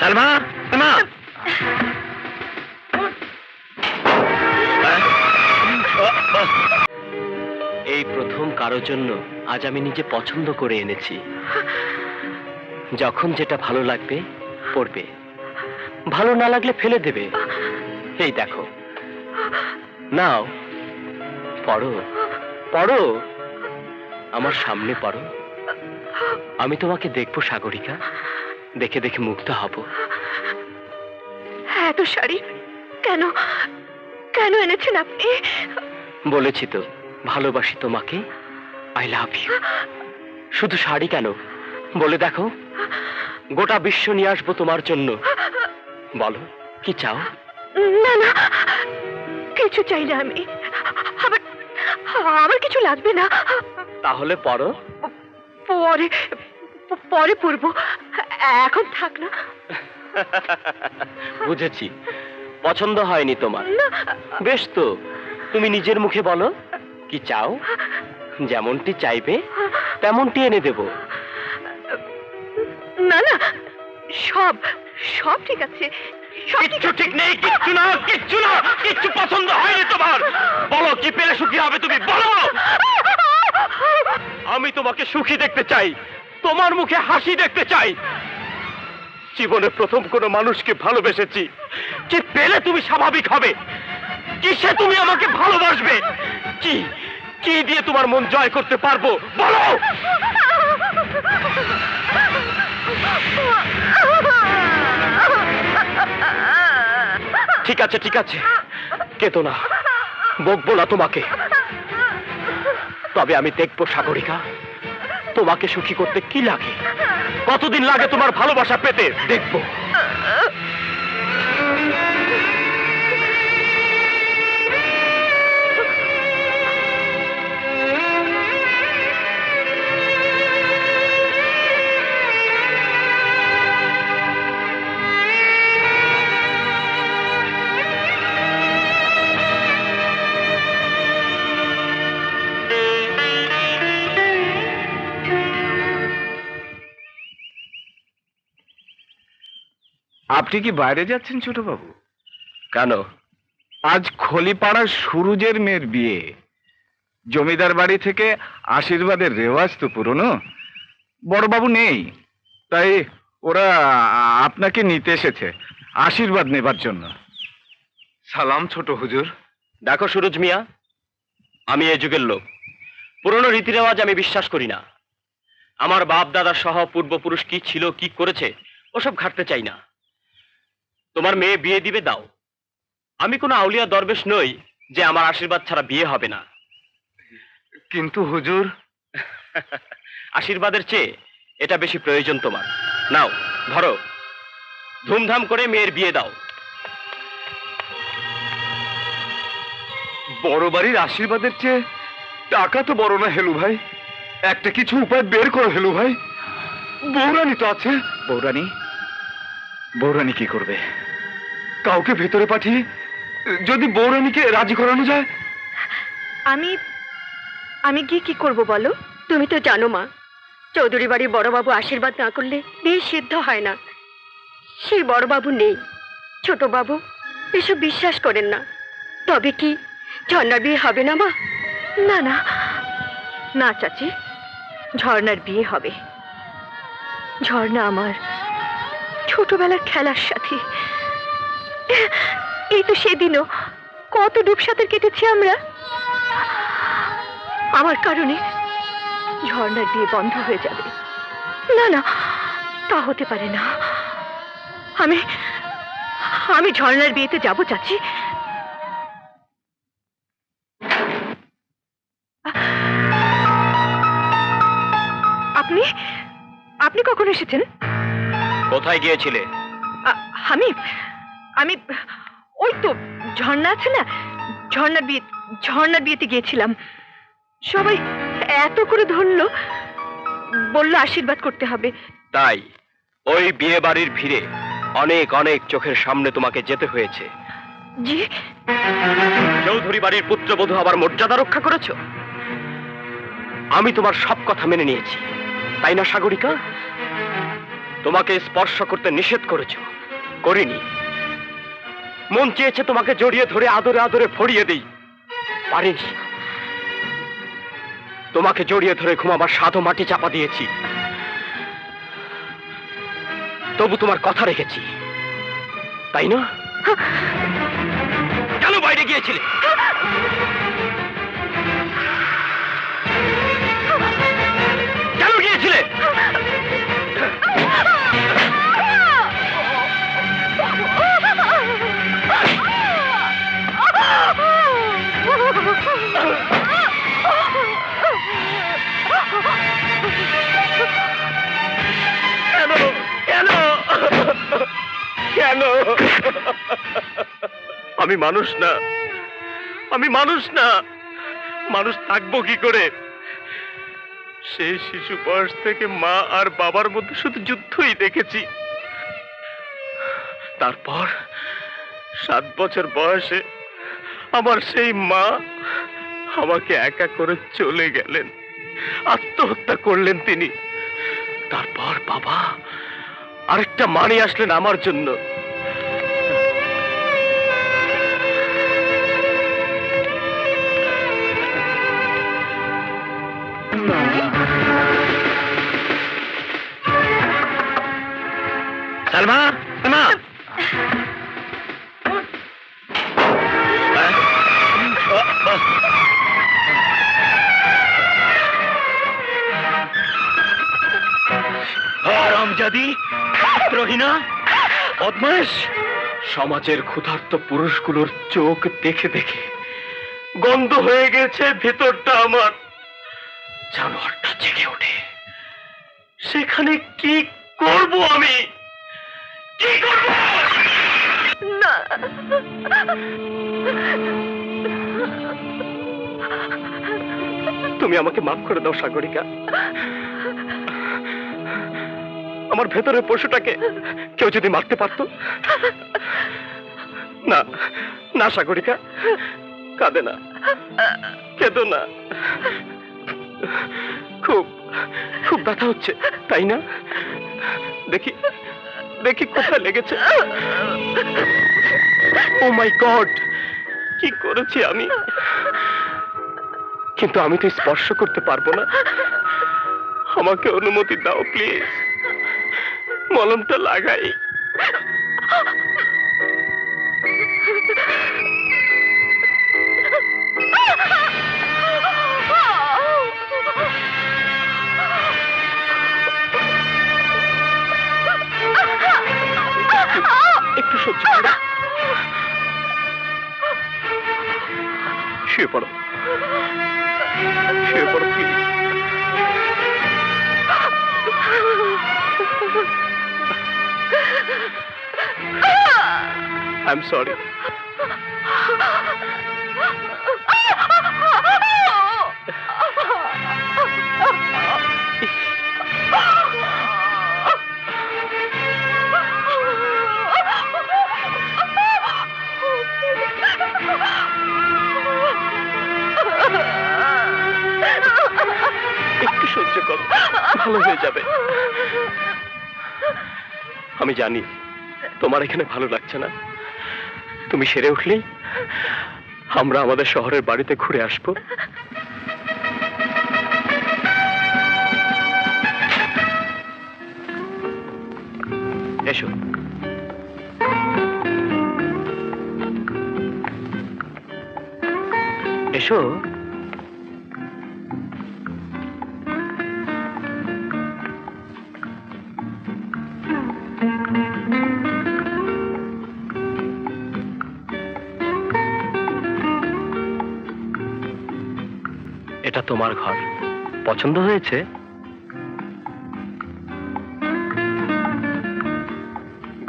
সালমা, সালমা। এই প্রথম কারোর জন্য আজ আমি নিজে পছন্দ করে এনেছি। যখন যেটা ভালো লাগবে পড়বে, ভালো না লাগলে ফেলে দেবে। এই দেখো, নাও পড়ো, পড়ো, আমার সামনে পড়ো। আমি তোমাকে দেখবো সাগরিকা, দেখে দেখে মুগ্ধ হব। এত শাড়ি কেন কেন এনেছেন আপনি? বলেছি তো ভালোবাসি তোমাকে, আই লাভ ইউ। শুধু শাড়ি কেন, বলে দেখো, গোটা বিশ্ব নিয়ে আসবো তোমার জন্য। বলো কি চাও? না না, কিছু চাই না আমি। আমার আমার কিছু লাগবে না। তাহলে পড়ো। পরে পরে পড়বো, এখন থাক না। বুঝেছি, পছন্দ হয়নি তোমার। না, বেশ তো, তুমি নিজের মুখে বলো কি চাও। যেমনটি চাইবে তেমনটি এনে দেব। না না, সব সব ঠিক আছে। সব কিচ্ছু ঠিক নেই, কিচ্ছু না, কিচ্ছু না, কিচ্ছু পছন্দ হয়নি তোমার। বলো কি পেলে সুখী হবে তুমি, বলো। আমি তোমাকে সুখী দেখতে চাই, তোমার মুখে হাসি দেখতে চাই। জীবনে প্রথম কোনো মানুষকে ভালোবেসেছি, কি পেলে তুমি স্বাভাবিক হবে, কিসে তুমি আমাকে ভালোবাসবে, কি কি দিয়ে তোমার মন জয় করতে পারবো, বলো। ঠিক আছে ঠিক আছে, কেতো না, বকবো না তোমাকে। তবে আমি দেখবো সাগরিকা, তোমাকে সুখী করতে কি লাগে, কতদিন লাগে তোমার ভালোবাসা পেতে, দেখবো। আপনি কি বাইরে যাচ্ছেন ছোট বাবু? কেন? আজ খলিপাড়ার সুরুজের মেয়ের বিয়ে। জমিদার বাড়ি থেকে আশীর্বাদের রেওয়াজ তো পুরনো, বড়বাবু নেই, তাই ওরা আপনাকে নিতে এসেছে আশীর্বাদ নেবার জন্য। সালাম ছোট হুজুর। দেখো সুরজ মিয়া, আমি এই যুগের লোক, পুরনো রীতি রেওয়াজ আমি বিশ্বাস করি না। আমার বাপ দাদা সহ পূর্বপুরুষ কি ছিল কি করেছে ওসব ঘাটতে চাই না। তোমার মেয়ে বিয়ে দিবে, দাও। আমি কোনো আউলিয়া দরবেশ নই যে আমার আশীর্বাদ ছাড়া বিয়ে হবে না। কিন্তু হুজুর, আশীর্বাদের চেয়ে এটা বেশি প্রয়োজন তোমার। নাও ধরো, ধুমধাম করে মেয়ের বিয়ে দাও। বড় বাড়ির আশীর্বাদের চেয়ে টাকা তো বড় না হেলু ভাই। একটা কিছু উপায় বের করো হেলু ভাই। বৌরানী তো আছে। বৌরানী? বৌরানী কি করবে? কাউকে ভেতরে পাঠিয়ে যদি বৌরানীকে রাজি করানো যায়। আমি আমি গিয়ে কি করব বলো? তুমি তো জানো মা, চৌধুরী বাড়ির বড়বাবু আশীর্বাদ না করলে বিয়ে সিদ্ধ হয় না। সেই বড়বাবু নেই, ছোট বাবু এসব বিশ্বাস করেন না। তবে কি ঝর্ণার বিয়ে হবে না মা? না না না চাচি, ঝর্ণার বিয়ে হবে। ঝর্ণা আমার ছোটবেলার খেলার সাথী। এই তো সেদিনও কত ডুব সাঁতার কেটেছি আমরা। আমার কারণে ঝর্ণার বিয়ে বন্ধ হয়ে যাবে? না না, তা হতে পারে না। আমি আমি ঝর্ণার বিয়েতে যাব চাচি। আপনি আপনি কখন এসেছেন? কোথায় গিয়েছিলে? আমি আমি ওই তো ঝর্ণা আছে না, ঝর্ণার বিয়েতে গিয়েছিলাম। সবাই এত করে ধরলো, বলল আশীর্বাদ করতে হবে। তাই ওই বিয়ে বাড়ির ভিড়ে অনেক অনেক চোখের সামনে তোমাকে যেতে হয়েছে। জি? চৌধুরী বাড়ির পুত্রবধূ আবার মর্যাদা রক্ষা করেছো। আমি তোমার সব কথা মেনে নিয়েছি, তাই না সাগরিকা? তোমাকে স্পর্শ করতে নিষেধ করেছো, করিনি। মন চেয়েছে তোমাকে জড়িয়ে ধরে আদরে আদরে ভরিয়ে দিই, পারিনি। তোমাকে জড়িয়ে ধরে ঘুমাবার সাধো মাটি চাপা দিয়েছি, তবু তোমার কথা রেখেছি, তাই না? কেন বাইরে গিয়েছিলে? কেন গিয়েছিলে? কেন কেন কেন? আমি মানুষ না, আমি মানুষ না, মানুষ থাকবো কি করে? সেই শিশু বয়স থেকে মা আর বাবার মধ্যে শুধু যুদ্ধই দেখেছি। তারপর 7 বছর বয়সে আমার সেই মা আমাকে একা করে চলে গেলেন, আত্মহত্যা করলেন তিনি। তারপর বাবা আরেকটা মা নিয়ে আসলেন আমার জন্য। সালমা, সালমা, হারামজাদি, রহিনা, বদমাশ! সমাজের ক্ষুধার্ত পুরুষগুলোর চোখ দেখে দেখে গন্ধ হয়ে গেছে ভেতরটা আমার। জানোয়ারটা জেগে ওঠে, সেখানে কি করব আমি? কি করব? না, তুমি আমাকে মাফ করে দাও সাগরিকা। আমার ভেতরের পশুটাকে কেউ যদি মারতে পারতো। না না সাগরিকা, কাঁদে না, কেঁদো না। খুব খুব ব্যথা হচ্ছে, তাই না? দেখি দেখি কোথায় লেগেছে। ও মাই গড, কি করেছি আমি? কিন্তু আমি তো স্পর্শ করতে পারবো না। আমাকে অনুমতি দাও প্লিজ, মলমটা লাগাই। একটু সহ্য করো, শুয়ে পড়ো, শুয়ে পড়ো প্লিজ। I'm sorry. একটু সহ্য করো, ভালো হয়ে যাবে। আমি জানি তোমার এখানে ভালো লাগছে না। তুমি সেরে উঠলেই আমরা আমাদের শহরের বাড়িতে ঘুরে আসবো। এসো। এসো। এটা তোমার ঘর, পছন্দ হয়েছে?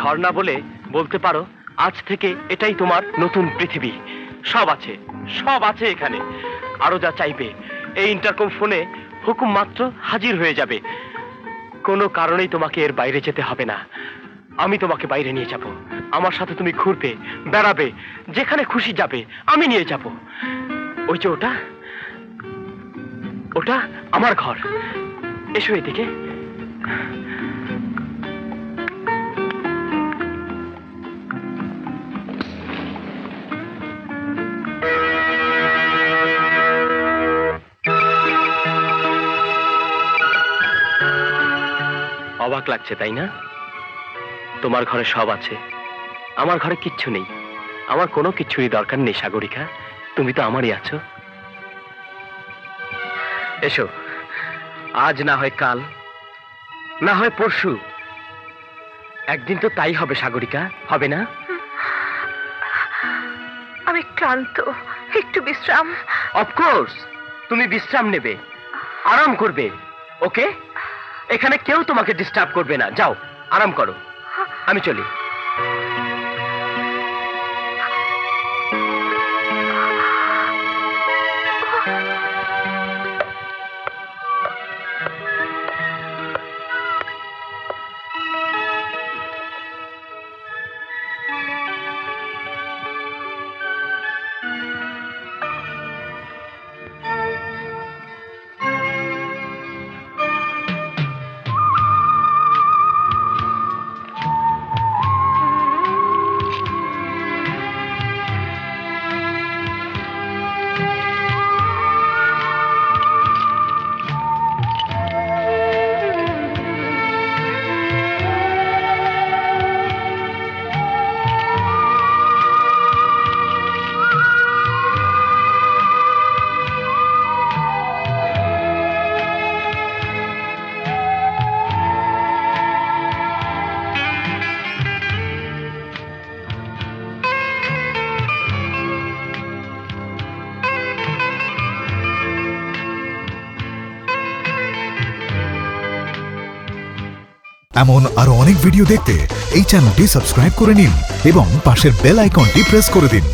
ঘর না বলে বলতে পারো আজ থেকে এটাই তোমার নতুন পৃথিবী। সব আছে, সব আছে এখানে। আরো যা চাইবে এই ইন্টারকম ফোনে হুকুম মাত্র হাজির হয়ে যাবে। কোনো কারণেই তোমাকে এর বাইরে যেতে হবে না। আমি তোমাকে বাইরে নিয়ে যাব। আমার সাথে তুমি ঘুরবে, বেড়াবে, যেখানে খুশি যাবে, আমি নিয়ে যাব। ওই যে ওটা, ওটা আমার ঘর। এসো এদিকে। অবাক লাগছে তাই না? তোমার ঘরে সব আছে, আমার ঘরে কিচ্ছু নেই। আমার কোনো কিচ্ছুরই দরকার নেই সাগরিকা, তুমি তো আমারই আছো। এসো, আজ না হয় কাল, না হয় পরশু, একদিন তো তাই হবে সাগরিকা, হবে না? আমি ক্লান্ত, একটু বিশ্রাম। অফকোর্স তুমি বিশ্রাম নেবে, আরাম করবে, ওকে? এখানে কেউ তোমাকে ডিস্টার্ব করবে না। যাও আরাম করো, আমি চলি। এমন আরো অনেক ভিডিও দেখতে এই চ্যানেলটি সাবস্ক্রাইব করে নিন এবং পাশের বেল আইকনটি প্রেস করে দিন।